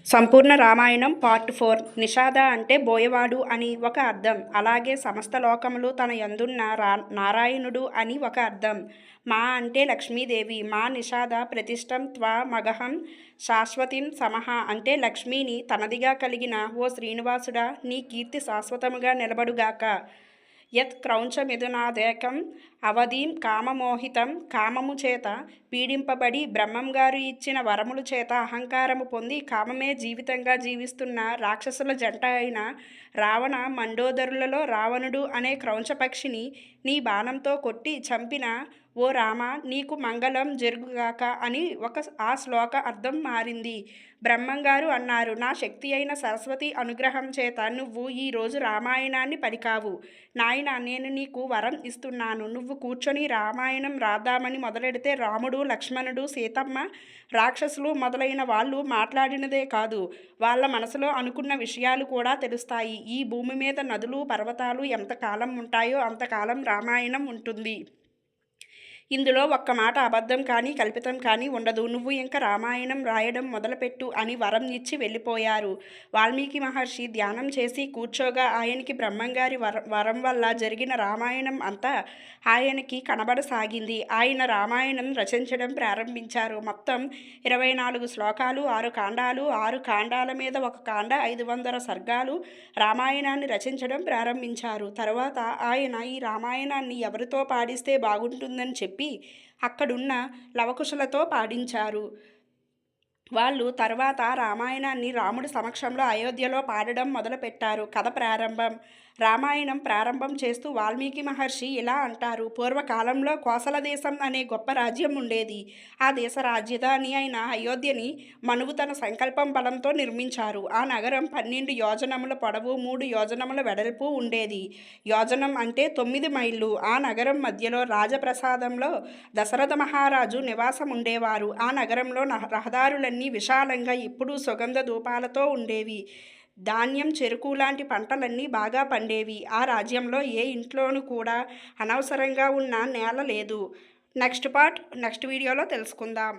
సంపూర్ణ Ramayanam part 4. నిషాద అంటే బోయవాడు అని ఒక అర్థం. అలాగే సమస్త లోకములు తన యందున్న నారాయణుడు అని ఒక అర్థం. మా అంటే లక్ష్మీదేవి. మా నిషాద ప్రతిష్టం త్వ మగహం శాశ్వతిం సమహ అంటే లక్ష్మీని తనదిగా కలిగిన ఓ శ్రీనివాసుడా, నీ కీర్తి శాశ్వతముగా నిలబడుగాక. యత్ క్రౌంచమిదునాదేకం అవధీం కామమోహితం కామము చేత పీడింపబడి బ్రహ్మంగారు ఇచ్చిన వరముల చేత అహంకారము పొంది కామమే జీవితంగా జీవిస్తున్న రాక్షసుల జంట అయిన రావణ మండోదరులలో రావణుడు అనే క్రౌంచపక్షిని నీ బాణంతో కొట్టి చంపిన ఓ రామ, నీకు మంగళం జరుగుగాక అని ఆ శ్లోక అర్థం మారింది. బ్రహ్మంగారు అన్నారు, నా శక్తి అయిన సరస్వతి అనుగ్రహం చేత నువ్వు ఈరోజు రామాయణాన్ని పలికావు. నాయన, నేను నీకు వరం ఇస్తున్నాను. నువ్వు కూర్చొని రామాయణం రాద్దామని మొదలెడితే రాముడు, లక్ష్మణుడు, సీతమ్మ, రాక్షసులు మొదలైన వాళ్ళు మాట్లాడినదే కాదు, వాళ్ళ మనసులో అనుకున్న విషయాలు కూడా తెలుస్తాయి. ఈ భూమి మీద నదులు, పర్వతాలు ఎంతకాలం ఉంటాయో అంతకాలం రామాయణం ఉంటుంది. ఇందులో ఒక్క మాట అబద్ధం కానీ కల్పితం కానీ ఉండదు. నువ్వు ఇంకా రామాయణం రాయడం మొదలుపెట్టు అని వరం ఇచ్చి వెళ్ళిపోయారు. వాల్మీకి మహర్షి ధ్యానం చేసి కూర్చోగా ఆయనకి బ్రహ్మంగారి వరం వల్ల జరిగిన రామాయణం అంతా ఆయనకి కనబడసాగింది. ఆయన రామాయణం రచించడం ప్రారంభించారు. మొత్తం 24 శ్లోకాలు, 6 కాండాలు, 6 కాండాల మీద ఒక కాండ, 500 సర్గాలు రామాయణాన్ని రచించడం ప్రారంభించారు. తర్వాత ఆయన ఈ రామాయణాన్ని ఎవరితో పాడిస్తే బాగుంటుందని చెప్పి అక్కడున్న లవకుశులతో పాడించారు. వాళ్ళు తర్వాత రామాయణాన్ని రాముడి సమక్షంలో అయోధ్యలో పాడడం మొదలుపెట్టారు. కథ ప్రారంభం. రామాయణం ప్రారంభం చేస్తూ వాల్మీకి మహర్షి ఇలా అంటారు. పూర్వకాలంలో కోసల దేశం అనే గొప్ప రాజ్యం ఉండేది. ఆ దేశ రాజధాని అయిన అయోధ్యని మనువు తన సంకల్పం బలంతో నిర్మించారు. ఆ నగరం 12 యోజనముల పొడవు, 3 యోజనముల వెడల్పు ఉండేది. యోజనం అంటే 9 మైళ్ళు. ఆ నగరం మధ్యలో రాజప్రసాదంలో దశరథ మహారాజు నివాసం ఉండేవారు. ఆ నగరంలో రహదారులన్నీ విశాలంగా ఎప్పుడూ సుగంధ ధూపాలతో ఉండేవి. ధాన్యం, చెరుకు లాంటి పంటలన్నీ బాగా పండేవి. ఆ రాజ్యంలో ఏ ఇంట్లోనూ కూడా అనవసరంగా ఉన్న నేల లేదు. నెక్స్ట్ వీడియోలో తెలుసుకుందాం.